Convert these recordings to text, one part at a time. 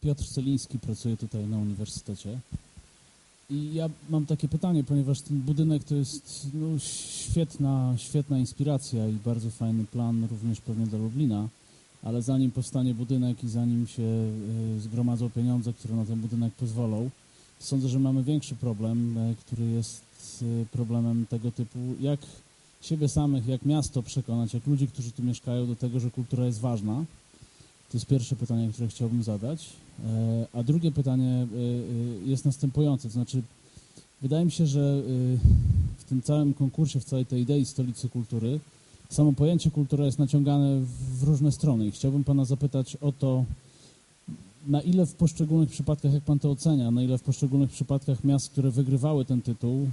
Piotr Celiński, pracuję tutaj na uniwersytecie. I ja mam takie pytanie, ponieważ ten budynek to jest świetna inspiracja i bardzo fajny plan również pewnie dla Lublina, ale zanim powstanie budynek i zanim się zgromadzą pieniądze, które na ten budynek pozwolą, sądzę, że mamy większy problem, który jest problemem tego typu, jak siebie samych, jak miasto przekonać, jak ludzi, którzy tu mieszkają, do tego, że kultura jest ważna. To jest pierwsze pytanie, które chciałbym zadać. A drugie pytanie jest następujące, to znaczy wydaje mi się, że w tym całym konkursie, w całej tej idei Stolicy Kultury, samo pojęcie kultura jest naciągane w różne strony i chciałbym Pana zapytać o to, na ile w poszczególnych przypadkach, jak Pan to ocenia, na ile w poszczególnych przypadkach miast, które wygrywały ten tytuł,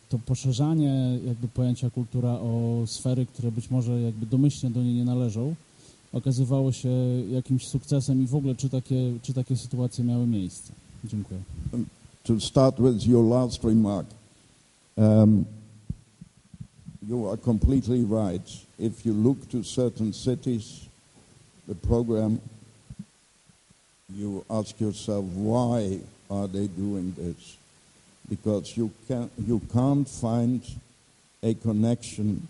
to poszerzanie jakby pojęcia kultura o sfery, które być może jakby domyślnie do niej nie należą, okazywało się jakimś sukcesem i w ogóle czy takie sytuacje miały miejsce? Dziękuję. To start with your last remark, you are completely right. If you look to certain cities, the program, you ask yourself, why are they doing this? Because you can't find a connection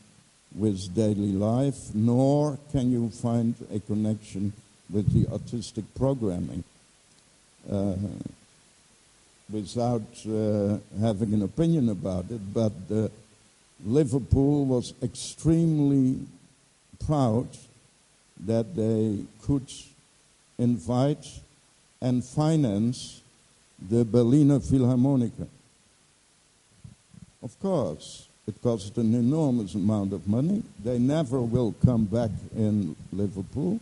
with daily life, nor can you find a connection with the artistic programming. Without having an opinion about it, but Liverpool was extremely proud that they could invite and finance the Berliner Philharmoniker. Of course, it cost an enormous amount of money. They never will come back in Liverpool.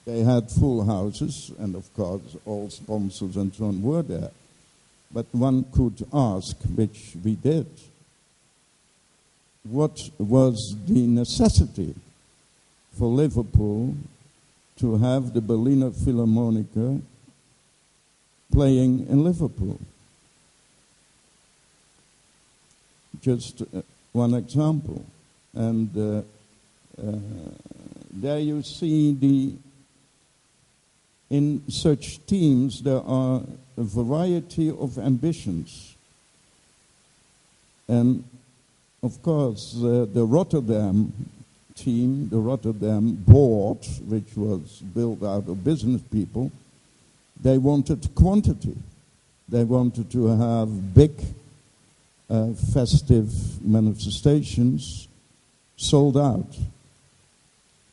They had full houses, and of course all sponsors and so on were there. But one could ask, which we did, what was the necessity for Liverpool to have the Berliner Philharmoniker playing in Liverpool? Just one example. And there you see in such teams there are a variety of ambitions. And of course the Rotterdam team, the Rotterdam board, which was built out of business people, they wanted quantity. They wanted to have big festive manifestations sold out.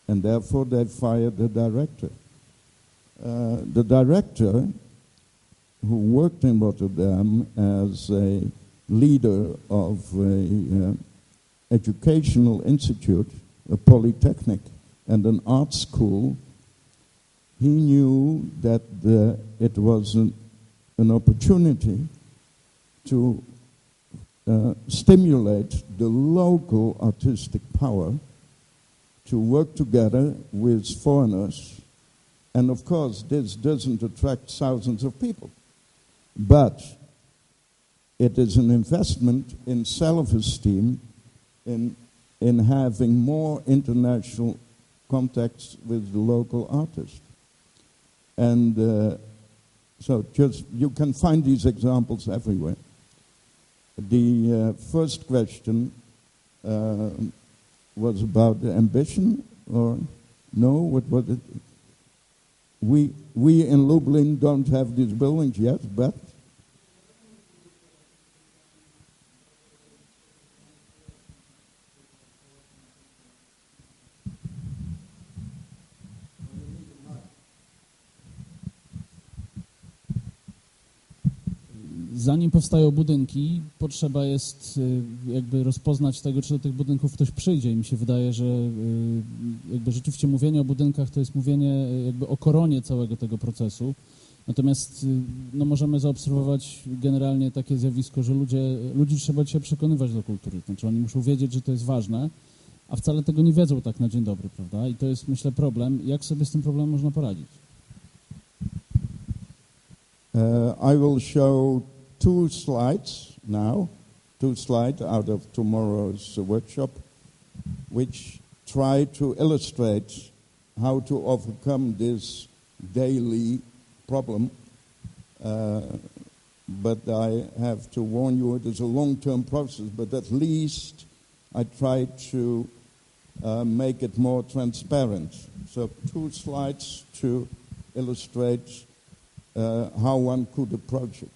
And therefore they fired the director. The director, who worked in Rotterdam as a leader of an educational institute, a polytechnic, and an art school, he knew that it was an opportunity to stimulate the local artistic power to work together with foreigners. And of course, this doesn't attract thousands of people, but it is an investment in self-esteem, in having more international contacts with the local artists. And so you can find these examples everywhere. The first question was about the ambition, or no, what was it? We in Lublin don't have these buildings yet, but zanim powstają budynki, potrzeba jest jakby rozpoznać tego, czy do tych budynków ktoś przyjdzie. I mi się wydaje, że jakby rzeczywiście mówienie o budynkach to jest mówienie jakby o koronie całego tego procesu. Natomiast no, możemy zaobserwować generalnie takie zjawisko, że ludzi trzeba dzisiaj przekonywać do kultury. Znaczy oni muszą wiedzieć, że to jest ważne, a wcale tego nie wiedzą tak na dzień dobry, prawda? I to jest, myślę, problem. Jak sobie z tym problemem można poradzić? I will show two slides out of tomorrow's workshop, which try to illustrate how to overcome this daily problem. But I have to warn you, it is a long-term process, but at least I try to make it more transparent. So 2 slides to illustrate how one could approach it.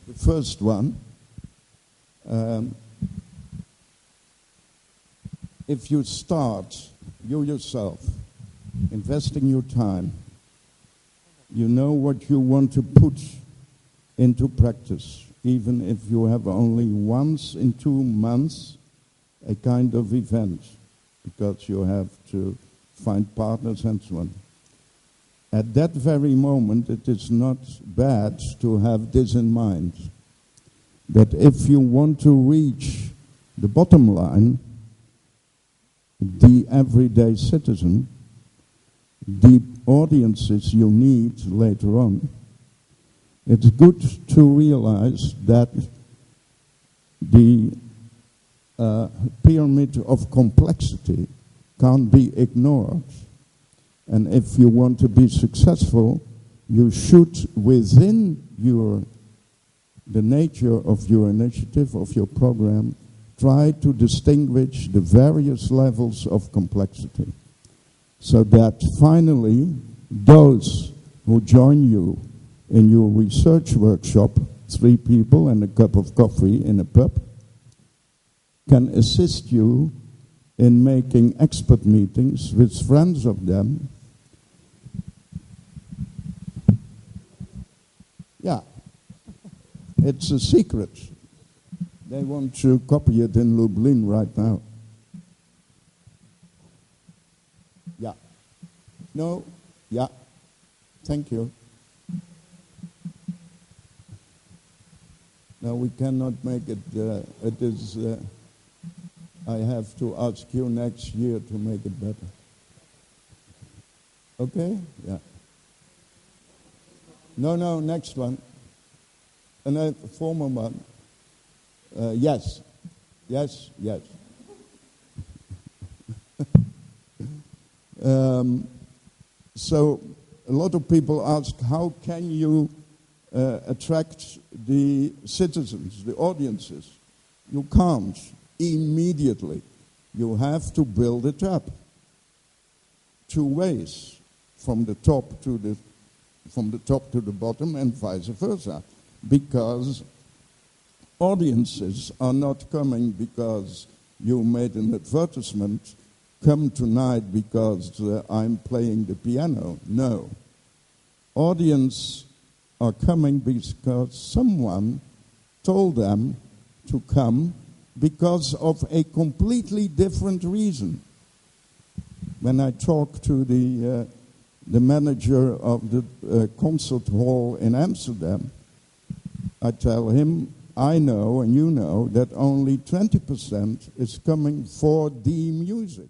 The first one, if you start, you yourself, investing your time, you know what you want to put into practice, even if you have only once in 2 months a kind of event, because you have to find partners and so on. At that very moment, it is not bad to have this in mind, that if you want to reach the bottom line, the everyday citizen, the audiences you need later on, it's good to realize that the pyramid of complexity can't be ignored. And if you want to be successful, you should, within the nature of your initiative, of your program, try to distinguish the various levels of complexity, so that finally those who join you in your research workshop, 3 people and a cup of coffee in a pub, can assist you in making expert meetings with friends of them. Yeah, it's a secret. They want to copy it in Lublin right now. Yeah. No? Yeah. Thank you. No, we cannot make it. It is. I have to ask you next year to make it better. Okay? Yeah. No, next one. Another former one. Yes. So a lot of people ask, how can you attract the citizens, the audiences? You can't immediately. You have to build it up 2 ways, from the top to the bottom, and vice versa, because audiences are not coming because you made an advertisement, come tonight because I'm playing the piano. No. Audience are coming because someone told them to come because of a completely different reason. When I talk to the manager of the concert hall in Amsterdam, I tell him, I know and you know that only 20% is coming for the music.